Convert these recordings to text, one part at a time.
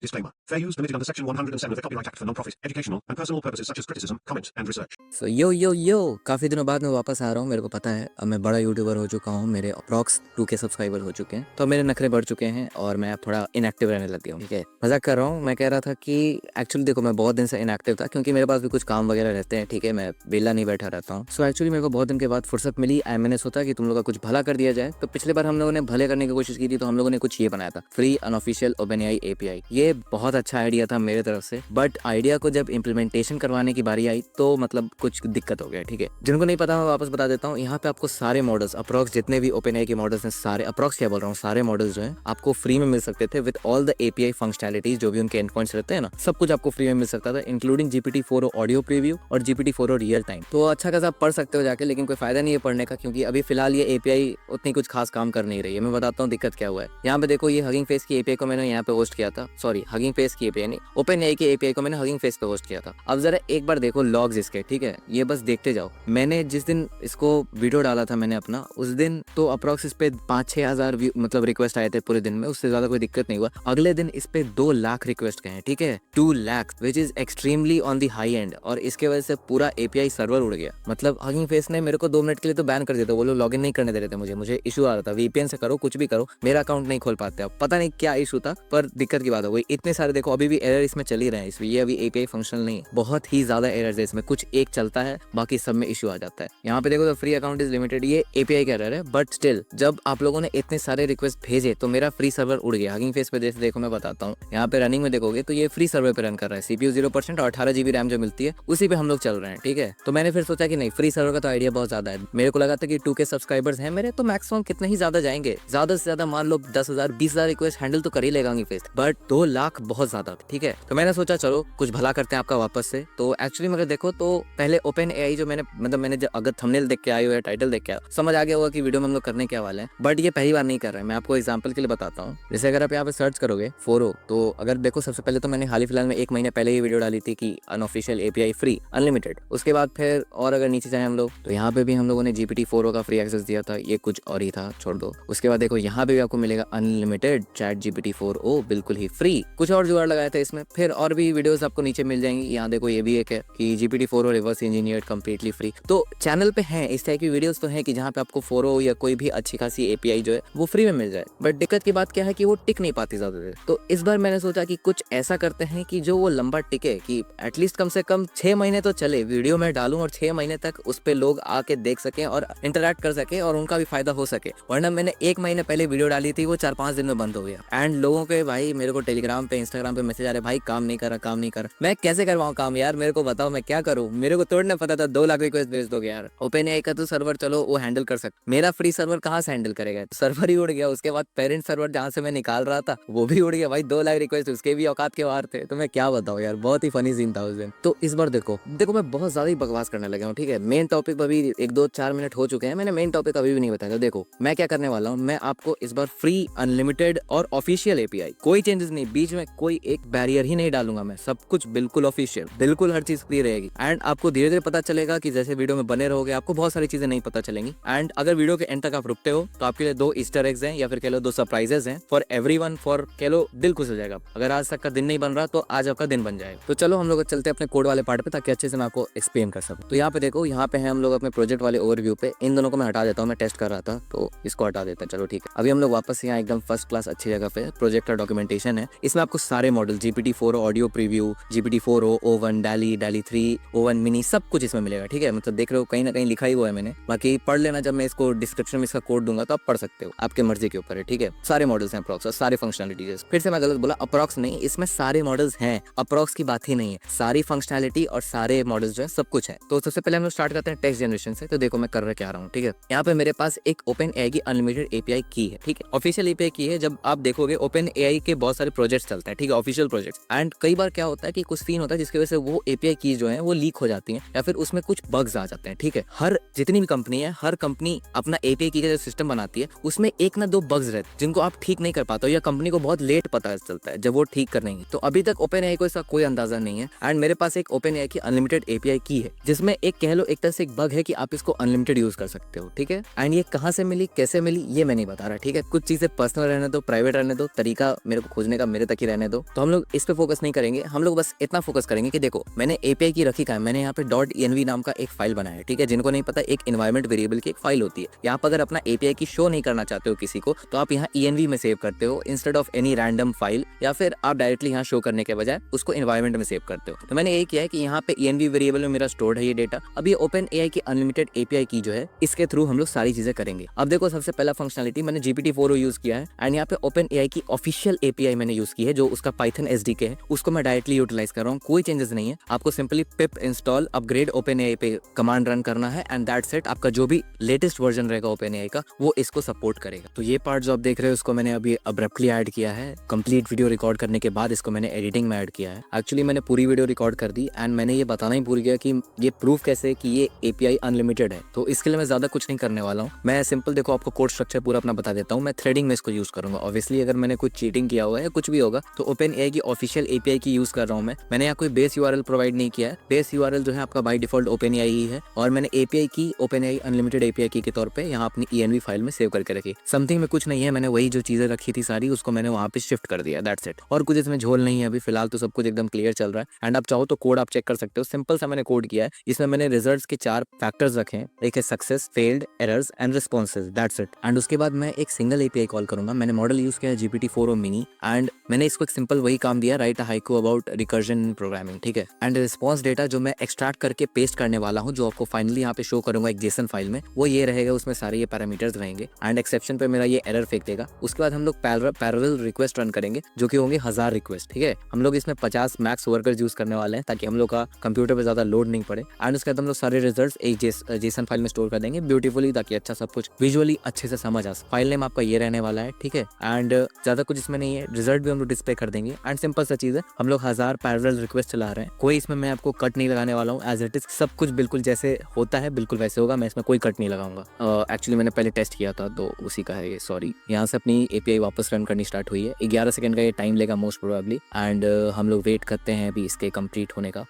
Disclaimer. Fair use permitted under Section 107 of the Copyright Act for non-profit, educational and personal purposes such as criticism, comment and research. सो यो काफ़ी दिनों बाद मैं वापस आ रहा हूँ। मेरे को पता है अब मैं बड़ा यूट्यूबर हो चुका हूँ, मेरे अप्रॉक्स 2K सब्सक्राइबर हो चुके हैं, तो मेरे नखरे बढ़ चुके हैं और मैं अब थोड़ा इनएक्टिव रहने लग गया हूँ। ठीक है, मजाक कर रहा हूँ। मैं कह रहा था कि एक्चुअली देखो मैं बहुत दिन से इनएक्टिव था क्योंकि मेरे पास भी कुछ काम वगैरह रहते हैं। ठीक है, मैं बेला नहीं बैठा रहता हूँ। सो एक्चुअली मेरे को बहुत दिन के बाद फुर्सत मिली एंड मैंने सोचा कि तुम लोग का कुछ भला कर दिया जाए। तो पिछले बार हम लोगों ने भले करने की कोशिश की थी, तो हम लोगों ने कुछ ये बनाया था, फ्री अनऑफिशियल OpenAI API। ये बहुत अच्छा आइडिया था मेरे तरफ से, बट आइडिया को जब इम्प्लीमेंटेशन करवाने की बारी आई तो मतलब कुछ दिक्कत हो गया। ठीक है, जिनको नहीं पता मैं वापस बता देता हूँ। यहाँ पे आपको सारे मॉडल्स अप्रॉक्स जितने भी OpenAI के मॉडल्स हैं, सारे अप्रॉक्स क्या बोल रहा हूँ, सारे मॉडल्स जो हैं आपको फ्री में मिल सकते थे with all the API functionalities जो भी उनके एंड पॉइंट्स रहते हैं ना, सब कुछ आपको फ्री में मिल सकता था, इंक्लूडिंग GPT-4o ऑडियो प्रीव्यू और GPT-4o रियल टाइम। तो अच्छा खासा पढ़ सकते हो जाके, लेकिन कोई फायदा नहीं है पढ़ने का क्योंकि अभी फिलहाल ये API उतनी कुछ खास काम कर नहीं रही है। मैं बताता हूँ दिक्कत क्या हुआ है। यहाँ पे देखो, ये हगिंग फेस की API को मैंने यहाँ पे होस्ट किया था, सॉरी हगिंग फेस की API नहीं, OpenAI की API को मैंने हगिंग फेस पे होस्ट किया था। अब जरा एक बार देखो लॉग्स इसके, ठीक है, ये बस देखते जाओ। मैंने जिस दिन इसको वीडियो डाला था मैंने अपना, उस दिन तो अप्रॉक्स इस पे 5-6 हज़ार मतलब रिक्वेस्ट आए थे पूरे दिन में, उससे ज्यादा कोई दिक्कत नहीं हुआ। अगले दिन इस पे 2 लाख रिक्वेस्ट गए हैं। ठीक है, 2 lakh which is extremely on the high and, और इसके वजह से पूरा API सर्वर उड़ गया। मतलब हगिंग फेस ने मेरे को 2 मिनट के लिए तो बैन कर दिया था, वो लोग लॉगिन नहीं करने दे रहे थे मुझे इशू आ रहा था। VPN से करो कुछ भी करो, मेरा अकाउंट नहीं खोल पाते। अब पता नहीं क्या इशू था, पर दिक्कत की बात हो गई। इतने सारे देखो अभी भी एरर इसमें चल ही रहे हैं, इसमें ये अभी API फंक्शनल नहीं है, बहुत ही ज्यादा एरर्स है इसमें, कुछ एक चलता है बाकी सब में इशू आ जाता है। यहाँ पे देखो तो फ्री अकाउंट इज लिमिटेड, ये API का एरर है, बट स्टिल जब आप लोगों ने इतने सारे रिक्वेस्ट भेजे तो मेरा फ्री सर्वर उड़ गया। हगिंग फेस पे जैसे देखो मैं बताता हूँ, यहाँ पे रनिंग में देखोगे तो ये फ्री सर्वर पे रन कर रहा है, CPU 0% और 18 GB रैम जो मिलती है उसी पे हम लोग चल रहे हैं। ठीक है, तो मैंने फिर सोचा कि नहीं, फ्री सर्वर का तो आइडिया बहुत ज्यादा है। मेरे को लगा था कि 2K सब्सक्राइबर्स हैं मेरे, तो मैक्सिमम कितने ही ज्यादा जाएंगे, ज्यादा से ज्यादा मान लो 10,000 20,000 रिक्वेस्ट हैंडल तो कर ही लेगा हगिंग फेस, बट 2 लाख बहुत ज्यादा। ठीक है, तो मैंने सोचा चलो कुछ भला करते हैं आपका वापस से। तो एक्चुअली मगर देखो तो पहले OpenAI जो मैंने जब अगर थंबनेल देख के आए हो या टाइटल देख के आए हो, समझ आ गया होगा कि वीडियो में हम लोग करने क्या वाले हैं, बट ये पहली बार नहीं कर रहे हैं। मैं आपको एग्जांपल के लिए बताता हूँ। जैसे अगर आप यहाँ पे सर्च करोगे 4o, तो अगर देखो सबसे पहले तो मैंने हाल ही फिलहाल में 1 महीने पहले ही वीडियो डाली थी कि अनऑफिशियल API फ्री अनलिमिटेड। उसके बाद फिर और अगर नीचे जाए हम लोग तो यहाँ पे भी हम लोगों ने GPT-4o का फ्री एक्सेस दिया था, ये कुछ और ही था, छोड़ दो। उसके बाद देखो यहाँ पे भी आपको मिलेगा अनलिमिटेड चैट GPT-4o बिल्कुल ही फ्री, कुछ और जुगाड़ लगाया था इसमें। फिर और भी वीडियोस आपको नीचे मिल जाएंगी। यहाँ देखो ये भी एक है कि GPT-4o reverse engineered completely free. तो चैनल पे है इस टाइप की वीडियोस तो है कि जहाँ पे आपको 4o या कोई भी अच्छी खासी API जो है वो फ्री में मिल जाए, बट दिक्कत की बात क्या है कि वो टिक नहीं पाती ज्यादा देर। तो इस बार मैंने सोचा कि कुछ ऐसा करते हैं कि जो वो लंबा टिके, कि एटलीस्ट कम से कम 6 महीने तो चले, वीडियो में डालूं और 6 महीने तक उस पे लोग आके देख सकें और इंटरेक्ट कर सके और उनका भी फायदा हो सके। वरना मैंने 1 महीने पहले वीडियो डाली थी, वो 4-5 दिन में बंद हो गया। एंड लोगों के भाई मेरे को टेलीग्राम पे इंस्टाग्राम पे मैसेज आ रहे, भाई काम नहीं कर रहा। मैं कैसे करवाऊँ काम यार, मेरे को बताओ मैं क्या करूँ, मेरे को तोड़ना पता था 2 लाख रिक्वेस्ट भेज दोगे यार। OpenAI का तो सर्वर चलो वो हैंडल कर सकते, मेरा फ्री सर्वर कहाँ से हैंडल करेगा, सर्वर ही उड़ गया। उसके बाद पेरेंट सर्वर जहाँ से मैं निकाल रहा था वो भी उड़ गया भाई, 2 लाख रिक्वेस्ट उसके भी औकात के बाहर थे। तो मैं क्या बताऊँ यार, बहुत ही फनी सीन था उस दिन। तो इस बार देखो मैं बहुत ज्यादा ही बकवास करने लगा हूँ। ठीक है, मेन टॉपिक अभी 1-2-4 मिनट हो चुके हैं, मैंने मेन टॉपिक अभी भी नहीं बताया। तो देखो मैं क्या करने वाला हूँ, मैं आपको इस बार फ्री अनलिमिटेड और ऑफिशियल API, कोई चेंजेस नहीं, बीच में कोई एक बैरियर ही नहीं डालूंगा मैं, सब कुछ बिल्कुल ऑफिशियल, बिल्कुल हर चीज फ्री रहेगी। एंड आपको धीरे धीरे पता चलेगा कि जैसे वीडियो में बने रहोगे आपको बहुत सारी चीजें नहीं पता चलेंगी। एंड अगर वीडियो के एंड तक आप रुकते हो तो आपके लिए 2 ईस्टर एग्स हैं, या फिर कह लो 2 सरप्राइजेस हैं फॉर एवरीवन, फॉर कह लो दिल खुश हो जाएगा। अगर आज तक का दिन नहीं बन रहा तो आज आपका दिन बन जाएगा। तो चलो हम लोग चलते हैं अपने कोड वाले पार्ट पे, ताकि अच्छे से मैं आपको एक्सप्लेन कर सकूं। तो यहाँ पे देखो, यहाँ पे है हम लोग अपने प्रोजेक्ट वाले ओवरव्यू पे। इन दोनों को मैं हटा देता हूँ, मैं टेस्ट कर रहा था तो इसको हटा देता है। चलो ठीक है, अभी हम लोग वापस यहाँ एकदम फर्स्ट क्लास अच्छी जगह पे प्रोजेक्ट का डॉक्यूमेंटेशन है। इसमें आपको सारे model GPT-4o audio preview, GPT-4o O1 DALL-E 3 O1 mini सब कुछ इसमें मिलेगा। ठीक है, मतलब देख रहे हो कहीं ना कहीं लिखा ही हुआ है मैंने, बाकी पढ़ लेना, जब मैं इसको डिस्क्रिप्शन में इसका कोड दूंगा तो आप पढ़ सकते हो, आपके मर्जी के ऊपर है। ठीक है, सारे मॉडल्स हैं अप्रॉक्स, सारे फंक्शनलिटीज। फिर से मैं गलत बोला, अप्रॉक्स नहीं, इसमें सारे मॉडल्स हैं, अप्रॉक्स की बात ही नहीं है, सारी फंक्शनैलिटी और सारे मॉडल्स जो है सब कुछ है। तो सबसे पहले हम लोग स्टार्ट करते हैं टेक्स्ट जनरेशन से। तो देखो मैं कर रहा क्या रहा हूँ। ठीक है, यहाँ पे मेरे पास एक OpenAI की अनलिमिटेड API की है। ठीक है, ऑफिशियल API की है। जब आप देखोगे OpenAI के बहुत सारे प्रोजेक्ट्स चलते हैं, ठीक है, ऑफिशियल प्रोजेक्ट्स। एंड कई बार क्या होता है कि कुछ सीन होता है जिसकी वजह से वो API की जो है वो लीक हो जाती है, या फिर उसमें कुछ बग्स आ जाते हैं। ठीक है, हर जितनी भी कंपनी है, हर कंपनी अपना API की का जो सिस्टम बनाती है उसमें 1 ना 2 बग्स रहते हैं जिनको आप ठीक नहीं कर पाते हो, या कंपनी को बहुत लेट पता चलता है जब वो ठीक करने की। तो अभी तक OpenAI को इसका कोई अंदाजा नहीं है। एंड मेरे पास एक OpenAI की अनलिमिटेड API की है, जिसमें एक कह लो एक तरह से एक बग है कि आप इसको अनलिमिटेड यूज कर सकते हो। ठीक है, एंड ये कहाँ से मिली कैसे मिली ये मैं नहीं बता रहा। ठीक है, कुछ चीजें पर्सनल रहने दो, प्राइवेट रहने दो, तरीका मेरे को खोजने का मेरे तक ही रहने दो। तो हम लोग इस पे फोकस नहीं करेंगे, हम लोग बस इतना फोकस करेंगे कि देखो मैंने एपीआई की रखी का है, मैंने यहाँ पे .env नाम का एक फाइल बनाया है, ठीक है। जिनको नहीं पता, एक एनवायरमेंट वेरिएबल की एक फाइल होती है। यहाँ पर अगर अपना एपीआई की शो नहीं करना चाहते हो किसी को, तो आप यहाँ env में सेव करते हो instead of any random file, या फिर आप डायरेक्टली यहाँ शो करने के बजाय उसको एनवायरमेंट में सेव करते हो। तो मैंने यही किया है कि यहाँ पे env वेरिएबल में मेरा स्टोर्ड है ये डेटा। अब ये ओपन एआई की अनलिमिटेड एपीआई की जो है, इसके थ्रू हम लोग सारी चीजें करेंगे। अब देखो सबसे पहला फंक्शनलिटी मैंने GPT-4o यूज किया है, एंड यहाँ पे ओपन एआई की ऑफिशियल एपीआई मैंने यूज की है, जो उसका पाइथन एसडीके है, उसको मैं डायरेक्टली यूटिलाइज कर रहा हूँ। कोई चेंजेस नहीं है, आपको सिंपली पिप इंस्टॉल अपग्रेड ओपन एआई पे कमांड रन करना है, एंड दैट्स इट। आपका जो भी लेटेस्ट वर्जन रहेगा ओपन एआई का, वो इसको सपोर्ट करेगा। तो ये पार्ट जो आप देख रहे हो, उसको मैंने अभी अब्रप्टली ऐड किया है। कंप्लीट वीडियो रिकॉर्ड करने के बाद इसको मैंने एडिटिंग में ऐड किया है। एक्चुअली मैंने पूरी वीडियो रिकॉर्ड कर दी, एंड मैंने ये बताना ही भूल गया कि ये प्रूफ कैसे कि ये एपीआई अनलिमिटेड है। तो इसके लिए मैं ज्यादा कुछ नहीं करने वाला हूँ। मैं सिंपल देखो आपको कोड स्ट्रक्चर पूरा अपना बता देता हूँ। मैं थ्रेडिंग में इसको यूज करूंगा। ऑब्वियसली अगर मैंने कुछ चीटिंग किया हुआ है, कुछ भी होगा, तो ओपन एआई की ऑफिशियल एपीआई की यूज कर रहा हूँ मैं। मैंने यहाँ कोई बेस यूआरएल प्रोवाइड नहीं किया है। बेस यूआरएल जो है आपका बाय डिफॉल्ट ओपन एआई ही है, और मैंने एपीआई की ओपन एआई अनलिमिटेड एपीआई की के तौर पे यहाँ अपनी env फाइल में सेव करके रखी। समथिंग में कुछ नहीं है, मैंने वही जो चीजें रखी थी सारी, उसको मैंने वहाँ पे शिफ्ट कर दिया, दैट्स इट। और कुछ इसमें झोल नहीं है अभी फिलहाल, तो सब कुछ एकदम क्लियर चल रहा है। एंड आप चाहो तो कोड आप चेक कर सकते हो, सिंपल सा मैंने कोड किया है। इसमें मैंने रिजल्ट्स के 4 फैक्टर्स रखे हैं, एक है success, failed, errors and responses, that's it. And उसके बाद मैं एक सिंगल एपीआई कॉल करूंगा। मैंने मॉडल यूज किया है GPT-4o मिनी, एंड मैंने इसको एक सिंपल वही काम दिया, right a haiku about recursion in programming, ठीक है। एंड रिस्पॉन्स डेटा जो मैं एक्सट्रैक्ट करके पेस्ट करने वाला हूँ, जो आपको फाइनली यहाँ पे शो करूंगा एक जेसन फाइल में, वो ये रहेगा। उसमें सारे ये पैरामीटर्स रहेंगे, एंड एक्सेप्शन पे मेरा ये एरर फेंक देगा। उसके बाद हम लोग पैरेलल रिक्वेस्ट रन करेंगे, जो कि होंगे 1000 रिक्वेस्ट, ठीक है। हम लोग इसमें 50 मैक्स वर्कर्स यूज करने वाले हैं, ताकि हम लोग का कंप्यूटर पे ज्यादा लोड नहीं पड़े। एंड उसके बाद हम लोग सारे रिजल्ट्स एक जेसन फाइल में स्टोर कर देंगे ब्यूटीफुली, ताकि अच्छा सब कुछ विजुअली अच्छे से समझ आ। फाइल नेम आपका ये रहने वाला है, ठीक है। एंड ज्यादा कुछ इसमें नहीं है, रिजल्ट भी हम लोग डिस्प्ले कर देंगे। एंड सिंपल सा चीज है, हम लोग 1000 पैरेलल रिक्वेस्ट चला रहे हैं। कोई इसमें मैं आपको कट नहीं लगाने वाला हूँ, एज इट इज सब कुछ बिल्कुल जैसे होता है बिल्कुल वैसे होगा। मैं इसमें कोई कट नहीं लगाऊंगा। एक्चुअली मैंने पहले टेस्ट किया था, तो उसी का है ये, सॉरी। यहाँ से अपनी एपीआई वापस रन करनी स्टार्ट हुई है। 11 सेकंड का ये टाइम लेगा मोस्ट प्रोबेबली, एंड हम लोग वेट करते हैं अभी इसके कंप्लीट होने का।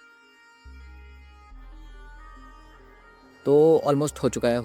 तो ऑलमोस्ट हो चुका है,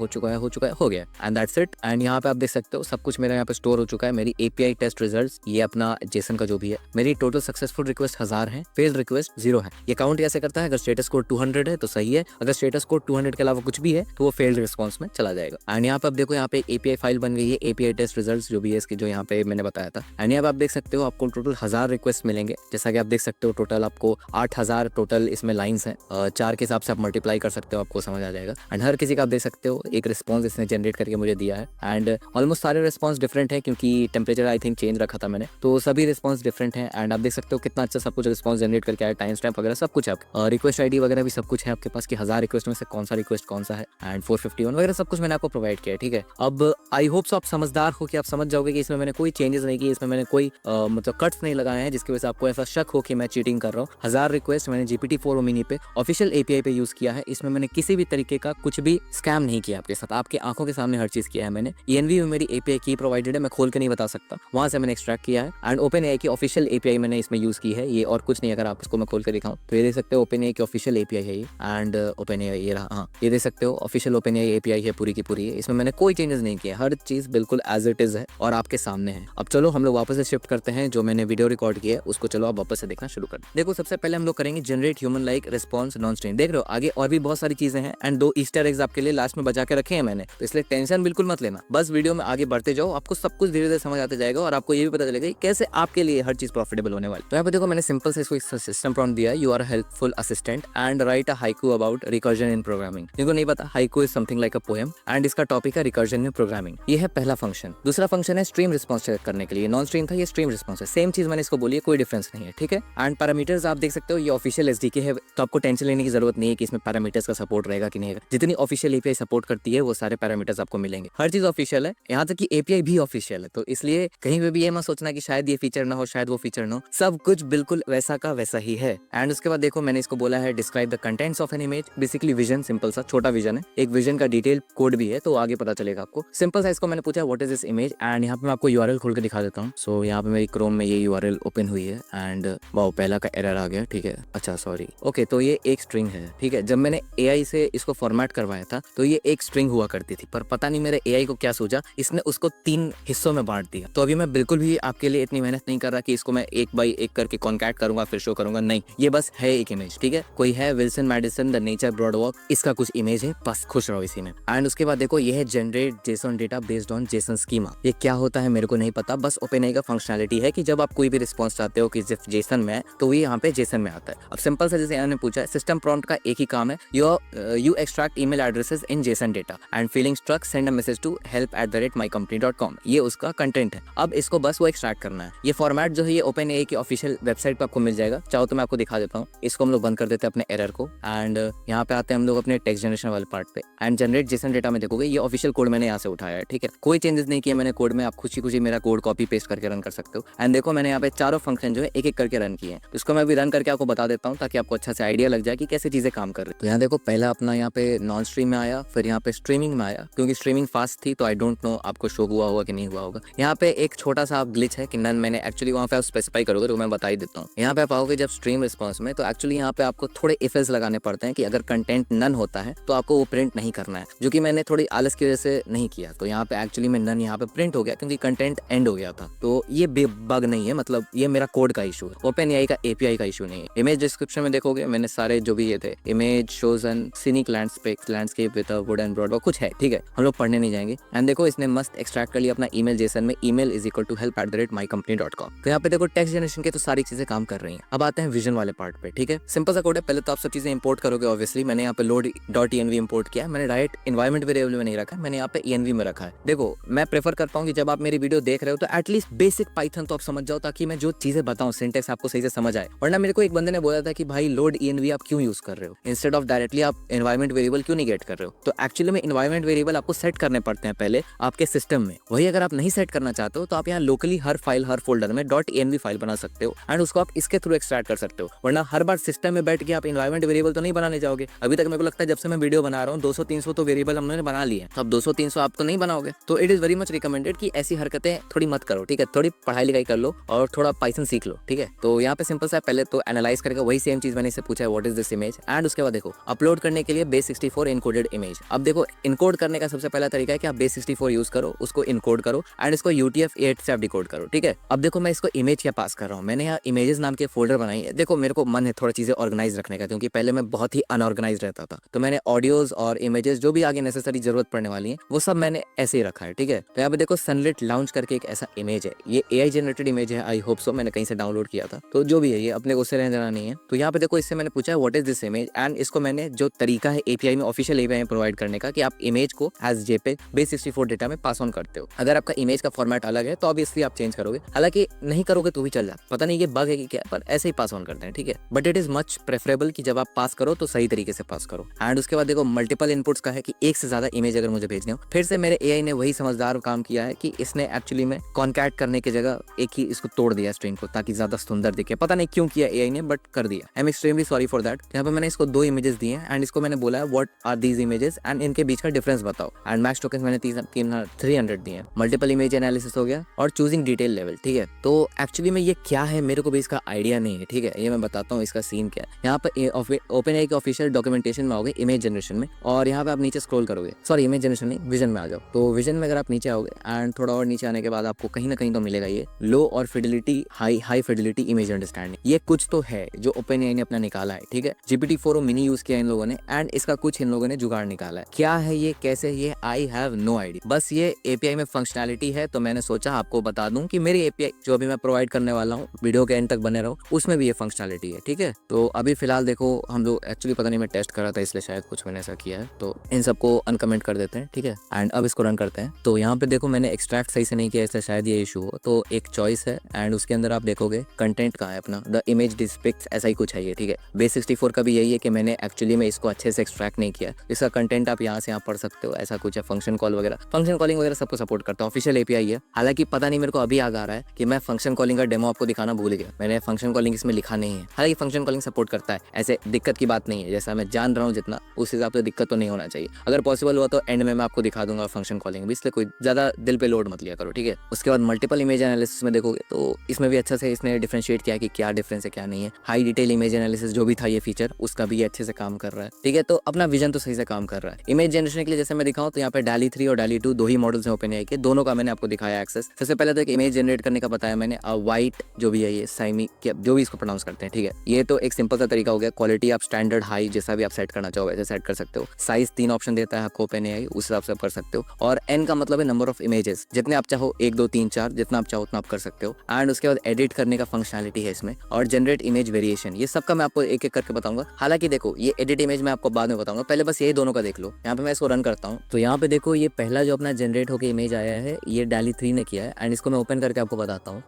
हो गया, एंड दैट्स इट। एंड यहाँ पे आप देख सकते हो सब कुछ मेरा यहाँ पे स्टोर हो चुका है। मेरी एपीआई टेस्ट रिजल्ट्स, ये अपना जेसन का जो भी है। मेरी टोटल सक्सेसफुल रिक्वेस्ट 1000 है, फेल्ड रिक्वेस्ट 0 है। ये काउंट कैसे करता है, अगर स्टेटस कोड 200 है तो सही है, अगर स्टेटस कोड 200 के अलावा कुछ भी है तो वो फेल्ड रिस्पॉन्स में चला जाएगा। एंड यहाँ पे आप देखो, यहाँ पे एपीआई फाइल बन गई है, एपीआई टेस्ट रिजल्ट्स जो भी है इसकी, जो यहाँ पे मैंने बताया था। एंड यहाँ पे आप देख सकते हो आपको टोटल 1000 रिक्वेस्ट मिलेंगे। जैसा कि आप देख सकते हो टोटल आपको 8000 टोटल इसमें लाइन्स हैं। 4 के हिसाब से आप मल्टीप्लाई कर सकते हो, आपको समझ आ जाएगा। एंड हर किसी का आप देख सकते हो एक रिस्पॉन्स इसने जनरेट करके मुझे दिया है। एंड ऑलमोस्ट सारे रिस्पॉन्स डिफरेंट है, क्योंकि टेम्परेचर आई थिंक चेंज रखा था मैंने, तो सभी रिस्पॉन्स डिफरेंट है। एंड आप देख सकते हो कितना अच्छा सब कुछ रिस्पॉन्स जनरेट करके आया, टाइम स्टैम्प वगैरह सब कुछ है। रिक्वेस्ट आईडी वगैरह भी सब कुछ है आपके पास कि 1000 रिक्वेस्ट में से कौन सा रिक्वेस्ट कौन सा है, एंड 451 वगैरह सब कुछ मैंने आपको प्रोवाइड किया है, ठीक है। अब आई होप सो आप समझदार हो कि आप समझ जाओगे कि इसमें मैंने कोई चेंजेस नहीं किए, इसमें मैंने कोई मतलब कट्स नहीं लगाए हैं जिसकी वजह से आपको ऐसा शक हो कि मैं चीटिंग कर रहा हूँ। 1000 रिक्वेस्ट मैंने GPT-4o मिनी पे ऑफिशियल एपीआई पे यूज किया है। इसमें मैंने किसी भी तरीके का कुछ भी स्कैम नहीं किया आपके साथ, आपके आंखों के सामने हर चीज किया है मैंने। env में मेरी एपीआई की प्रोवाइडेड है, मैं खोल के नहीं बता सकता, वहां से मैंने एक्सट्रैक्ट किया है। एंड ओपन एआई की ऑफिशियल एपीआई मैंने इसमें यूज की है, ये और कुछ नहीं। अगर आप इसको मैं खोल के दिखाऊं तो ये देख सकते हो ओपन एआई की ऑफिशियल एपीआई है ये। एंड ओपन एआई ये रहा, हाँ ये देख सकते हो ऑफिशियल ओपन एआई एपीआई है, पूरी की पूरी है। इसमें मैंने कोई चेंजेस नहीं किया, हर चीज बिल्कुल एज इट इज है और आपके सामने है। अब चलो हम लोग वापस से शिफ्ट करते हैं, जो मैंने वीडियो रिकॉर्ड किया है उसको चलो आप वापस से देखना शुरू कर। देखो सबसे पहले हम लोग करेंगे generate human like response non string. देख रहे हो आगे और भी बहुत सारी चीजें हैं, एंड 2 ईस्टर एग्स आपके लिए लास्ट में बचा के रखे हैं मैंने, तो इसलिए टेंशन बिल्कुल मत लेना। बस वीडियो में आगे बढ़ते जाओ, आपको सब कुछ धीरे धीरे समझ आते जाएगा, और आपको ये भी पता चलेगा कि कैसे आपके लिए हर चीज प्रॉफिटेबल होने वाली। तो यहाँ पे देखो मैंने सिंपल से इसको सिस्टम प्रॉम्प्ट दिया है, you are helpful assistant and write a haiku about recursion in programming. जिनको नहीं पता, haiku is something like a poem, and इसका टॉपिक है रिकर्जन इन प्रोग्रामिंग। ये है पहला फंक्शन। दूसरा फंक्शन है स्ट्रीम रिस्पॉन्स चेक करने के लिए, नॉन स्ट्रीम था, ये स्ट्रीम रिस्पॉन्स है। सेम चीज मैंने इसको बोली है, कोई डिफरेंस नहीं है, ठीक है। एंड पैरामीटर्स आप देख सकते हो, ये ऑफिशियल एसडीके है, तो आपको टेंशन लेने की जरूरत नहीं है कि इसमें पैरामीटर्स का सपोर्ट रहेगा कि नहीं। जितनी ऑफिशियल एपीआई सपोर्ट करती है वो सारे पैरामीटर्स आपको मिलेंगे, हर चीज ऑफिशियल है, यहाँ तक कि एपीआई भी ऑफिशियल है। तो इसलिए कहीं पे भी ये मत सोचना कि शायद ये फीचर ना हो, शायद वो फीचर ना हो, सब कुछ बिल्कुल वैसा का वैसा ही है। एंड उसके बाद देखो मैंने इसको बोला है describe the contents of an image, basically vision, simple सा छोटा विजन है, एक विजन का डिटेल कोड भी है, तो आगे पता चलेगा आपको। सिंपल सा इसको मैंने पूछा what is this image, and यहाँ पे मैं आपको यूआरएल खोल के दिखा देता हूँ। सो यहाँ पे मेरी क्रोम में ये यूआरएल ओपन हुई है, एंड वाओ पहला का एरर आ गया, ठीक है। अच्छा सॉरी, ओके, तो ये एक स्ट्रिंग है, ठीक है। जब मैंने एआई से इसको फॉर्मेट फॉर्मेट करवाया था तो ये एक स्ट्रिंग हुआ करती थी, पर पता नहीं मेरे एआई को क्या सूझा, इसने उसको 3 हिस्सों में बांट दिया। तो अभी मैं बिल्कुल भी आपके लिए इतनी मेहनत नहीं कर रहा कि इसको मैं एक बाय एक करके कॉन्कैट करूंगा फिर शो करूंगा, नहीं, ये बस है एक इमेज, ठीक है। कोई है Wilson Madison the nature boardwalk, इसका कुछ इमेज है, बस खुश रहो इसी में। एंड उसके बाद देखो ये है generate Jason data based on Jason schema. ये क्या होता है मेरे को नहीं पता, बस ओपनएआई का फंक्शनैलिटी है कि जब आप कोई भी रिस्पॉन्स चाहते हो कि सिर्फ जेसन में है तो ये यहाँ पे जेसन में आता है। अब सिंपल सा जैसे इन्होंने पूछा है, सिस्टम प्रॉम्प्ट का एक ही काम है, you extract email addresses in JSON data and feeling struck send a message to help@mycompany.com, ये उसका कंटेंट है। अब इसको बस वो एक्सट्रैक्ट करना है। ये फॉर्मेट जो है ये ओपनएआई की ऑफिशियल वेबसाइट पे आपको मिल जाएगा, चाहो तो मैं आपको दिखा देता हूँ। इसको हम लोग बंद कर देते हैं अपने एरर को एंड यहाँ पे आते हैं हम लोग अपने टेक्स्ट जनरेशन वाले पार्ट पे एंड जनरेट जेसन डेटा में देखोगे ये ऑफिशियल कोड मैंने यहाँ से उठाया है, ठीक है। कोई चेंजेस नहीं किया मैंने कोड में, आप खुशी मेरा कोड कॉपी पेस्ट करके रन कर सकते हो। एंड देखो मैंने यहाँ पे चारों फंक्शन जो है एक एक करके रन किए हैं, तो इसको मैं अभी रन करके आपको बता देता हूँ ताकि आपको अच्छा से आइडिया लग जाए कि कैसे चीजें काम कर रही है। तो यहाँ देखो पहला अपना यहाँ पे नॉन स्ट्रीम में आया, फिर यहाँ पे स्ट्रीमिंग में आया, क्योंकि स्ट्रीमिंग फास्ट थी तो आई डोंट नो आपको शो हुआ होगा कि नहीं हुआ होगा। यहाँ पे एक छोटा सा ग्लिच है कि नन मैंने एक्चुअली वहाँ पे आप स्पेसिफाई करोगे तो मैं बता ही देता हूँ। यहाँ पे आप आओगे जब स्ट्रीम रिस्पॉन्स में, तो एक्चुअली यहाँ पे आपको थोड़े इफेक्ट्स लगाने पड़ते हैं कि अगर कंटेंट नन होता है तो आपको वो प्रिंट नहीं करना है, जो कि मैंने थोड़ी आलस की वजह से नहीं किया। तो यहाँ पे एक्चुअली में नन यहाँ पे प्रिंट हो गया क्योंकि कंटेंट एंड हो गया था। तो ये बग नहीं है, मतलब ये मेरा कोड का इशू है, ओपनएआई का एपीआई का इशू नहीं है। इमेज डिस्क्रिप्शन में देखोगे मैंने सारे जो भी ये थे, image shows an scenic landscape with a wood and broad, कुछ है, ठीक है, हम लोग पढ़ने नहीं जाएंगे। एंड देखो इसने मस्त एक्सट्रैक्ट कर लिया अपना ईमेल जेसन में, email is equal to help@mycompany.com। तो यहाँ पे देखो टेक्स्ट जनरेशन के तो सारी चीजें काम कर रही हैं। अब आते हैं विजन वाले पार्ट पे, ठीक है। सिंपल सा कोड है, पहले तो आप सब चीजें इंपोर्ट करोगे। ऑब्वियसली मैंने यहाँ पे load.env इंपोर्ट किया, मैंने डायरेक्ट एनवायरमेंट वेरिएबल में नहीं रखा, मैंने यहाँ पे env में रखा है। देखो मैं प्रेफर करता हूँ कि जब आप मेरी वीडियो देख रहे हो तो एटलीस्ट बेसिक पाइथन तो आप समझ जाओ, ताकि मैं जो चीजें बताऊँ सिंटेक्स आपको सही से समझ आए। वरना मेरे को एक बंदे ने बोला था कि भाई load.env आप क्यों यूज कर रहे हो, इंस्टेड ऑफ डायरेक्टली आप एनवायरमेंट वेरिएबल क्यों नहीं गेट कर रहे हो। तो एक्चुअली में एनवायरमेंट वेरिएबल आपको सेट करने पड़ते हैं पहले आपके सिस्टम में। वही अगर आप नहीं सेट करना चाहते हो तो आप यहाँ लोकली हर फाइल हर फोल्डर में .env फाइल बना सकते हो एंड उसको आप इसके थ्रू एक्सट्रैक्ट कर सकते हो। वरना हर बार सिस्टम में बैठ के आप एनवायरमेंट वेरिएबल तो नहीं बनाने जाओगे। अभी तक मेरे को लगता है जब से मैं वीडियो बना रहा हूँ 200-300 तो वेरिएबल हमने बना लिए, तो अब 200-300 आप तो नहीं बनाओगे। तो it is very much recommended कि ऐसी हरकतें थोड़ी मत करो, ठीक है। थोड़ी पढ़ाई लिखाई कर लो और थोड़ा पाइथन सीख लो, ठीक है। तो यहाँ पे सिंपल सा पहले तो एनालाइज करके वही सेम चीज मैंने इससे पूछा है what is this image, and उसके बाद देखो अपलोड करने के लिए base64 इनकोडेड इमेज। अब देखो इनकोड करने का सबसे पहला तरीका है कि आप base64 यूज करो, उसको इनकोड करो एंड इसको UTF-8 से आप डिकोड करो, ठीक है। अब देखो मैं इसको इमेज क्या पास कर रहा हूँ, मैंने यहाँ इमेजेस नाम के फोल्डर बनाई है। देखो मेरे को मन है थोड़ा चीजें ऑर्गेनाइज रखने का, क्योंकि पहले मैं बहुत ही अनऑर्गेनाइज रहता था। तो मैंने ऑडियोज और इमेजेस जो भी आगे नेसेसरी जरूरत पड़ने वाली है वो सब मैंने ऐसे ही रखा है, ठीक है। तो यहाँ पे देखो सनलिट लाउंज करके एक ऐसा इमेज है, ये AI जनरेटेड इमेज है, आई होप सो, मैंने कहीं से डाउनलोड किया था। तो जो भी है ये अपने को उससे रहने देना नहीं है। तो यहाँ पे देखो इससे मैंने पूछा है what is this image, and इसको मैंने जो तरीका है API में, ऑफिशियल API में प्रोवाइड करने का, कि आप इमेज को एज JPEG base64 डेटा में पास ऑन करते हो। अगर आपका इमेज का फॉर्मेट अलग है तो ऑब्वियसली आप चेंज करोगे, हालांकि नहीं करोगे तो भी चल जाता, पता नहीं ये बग है कि क्या, पर ऐसे ही पास ऑन करते हैं, ठीक है। But it is much preferable कि जब आप पास करो तो सही तरीके से पास करो। एंड उसके बाद देखो मल्टीपल इनपुट्स का है कि एक से ज्यादा इमेज अगर मुझे भेजने हो, फिर से मेरे AI ने वही समझदार काम किया है कि इसने एक्चुअली में कॉन्कैट करने की जगह एक ही इसको तोड़ दिया स्ट्रिंग को, ताकि ज्यादा सुंदर दिखे। पता नहीं क्यों किया AI ने, बट कर दिया। I am extremely sorry for that. यहाँ पे मैंने इसको 2 इमेजेस दिए एंड इसको मैंने बोला है what are these images and इनके बीच का डिफरेंस बताओ। एंड मैक्स टोकन्स मैंने 300 दिए। मल्टीपल इमेज एनालिसिस हो गया और चूजिंग डिटेल लेवल, ठीक है। तो एक्चुअली में ये क्या है मेरे को भी इसका आइडिया नहीं है, ठीक है। ये मैं बताता हूँ इसका सीन क्या है। यहाँ पे ओपनएआई के ऑफिशियल डॉक्यूमेंटेशन में आओगे इमेज जनरेशन में, और यहाँ पे आप नीचे स्क्रॉल करोगे, सॉरी इमेज जनरेशन नहीं, विजन में आ जाओ। तो विजन में अगर आप नीचे आओगे एंड थोड़ा और नीचे आने के बाद आपको कहीं ना कहीं तो मिलेगा ये लो और fidelity high fidelity image understanding. ये कुछ तो है जो ओपनएआई ने अपना निकाला है, ठीक है। GPT-4 मिनी यूज किया इन लोगों ने एंड इसका कुछ इन लोगों ने जुगाड़ निकाला है। क्या है ये, कैसे, ये आई हैव नो आइडिया। बस ये API में फंक्शनैलिटी है, तो मैंने सोचा आपको बता दूं कि मेरी API जो अभी मैं प्रोवाइड करने वाला हूँ, वीडियो के एंड तक बने रहो, उसमें भी ये फंक्शनैलिटी है, ठीक है। तो अभी फिलहाल देखो हम लोग एक्चुअली पता नहीं मैं टेस्ट कर रहा था इसलिए शायद कुछ मैंने ऐसा किया है, तो इन सबको अनकमेंट कर देते हैं, ठीक है। एंड अब इसको रन करते हैं। तो यहाँ पे देखो मैंने एक्सट्रैक्ट सही से नहीं किया, इसलिए शायद ये इशू हो। तो एक चॉइस है एंड उसके अंदर आप देखोगे कंटेंट कहाँ है अपना, द इमेज डिस्पिक्ट्स, ऐसा ही कुछ है ये, ठीक है। base64 का भी यही है कि मैंने एक्चुअली में इसको अच्छे से एक्सट्रैक्ट नहीं किया। इसका कंटेंट आप यहाँ से यहाँ पढ़ सकते हो, ऐसा कुछ है। फंक्शन कॉल वगैरह, फंक्शन कॉलिंग वगैरह सबको सपोर्ट करता है, ऑफिशियल API है। हालांकि पता नहीं मेरे को अभी याद आ रहा है कि मैं फंक्शन कॉलिंग का डेमो आपको दिखाना भूल गया, मैंने फंक्शन कॉलिंग इसमें लिखा नहीं है। हालांकि फंक्शन कॉलिंग सपोर्ट करता है, ऐसे दिक्कत की बात नहीं है, जैसा मैं जान रहा हूँ जितना, उस हिसाब से दिक्कत तो नहीं होना चाहिए। अगर पॉसिबल हुआ तो एंड में मैं आपको दिखा दूंगा फंक्शन कॉलिंग भी, इसलिए कोई ज्यादा दिल पे लोड मत लिया करो, ठीक है। उसके बाद मल्टीपल इमेज एनालिसिस में देखोगे तो इसमें भी अच्छा से इसने डिफरेंशिएट किया कि क्या डिफरेंस है क्या नहीं है। हाई डिटेल इमेज एनालिसिस जो भी था ये फीचर, उसका भी अच्छे से काम कर रहा है, ठीक है। तो अपना विजन तो सही से काम कर रहा है। इमेज जनरेशन के लिए जैसे मैं दिखाऊं तो यहाँ पे DALL-E 3 और DALL-E 2 दो ही मॉडल्स हैं OpenAI के, दोनों का मैंने आपको दिखाया एक्सेस। सबसे पहले तो एक इमेज जनरेट करने का बताया मैंने, वाइट जो भी है ये साइमी जो भी इसको प्रोनाउंस करते हैं, ठीक है। ये तो एक सिंपल सा तरीका हो गया। क्वालिटी आप स्टैंडर्ड हाई जैसा भी आप सेट करना चाहो वैसे सेट कर सकते हो। साइज 3 ऑप्शन देता है आपको OpenAI, उस हिसाब से आप कर सकते हो। और N का मतलब है नंबर ऑफ इमेजेस, जितने आप चाहो 1 2 3 4 जितना आप चाहो उतना आप कर सकते हो। एंड उसके बाद एडिट करने का फंक्शनलिटी है इसमें, और जनरेट इमेज वेरिएशन, ये सबका मैं आपको एक एक करके बताऊंगा। हालांकि देखो ये एडिट इमेज मैं आपको बाद में बताऊंगा, पहले बस यही दोनों का देख लो। यहाँ पे मैं इसको रन करता हूँ तो यहाँ पे देखो ये पहला जो अपना जनरेट होकर इमेज आया है ये DALL-E 3 ने किया है। एंड इसको मैं ओपन करके आपको बताता हूँ।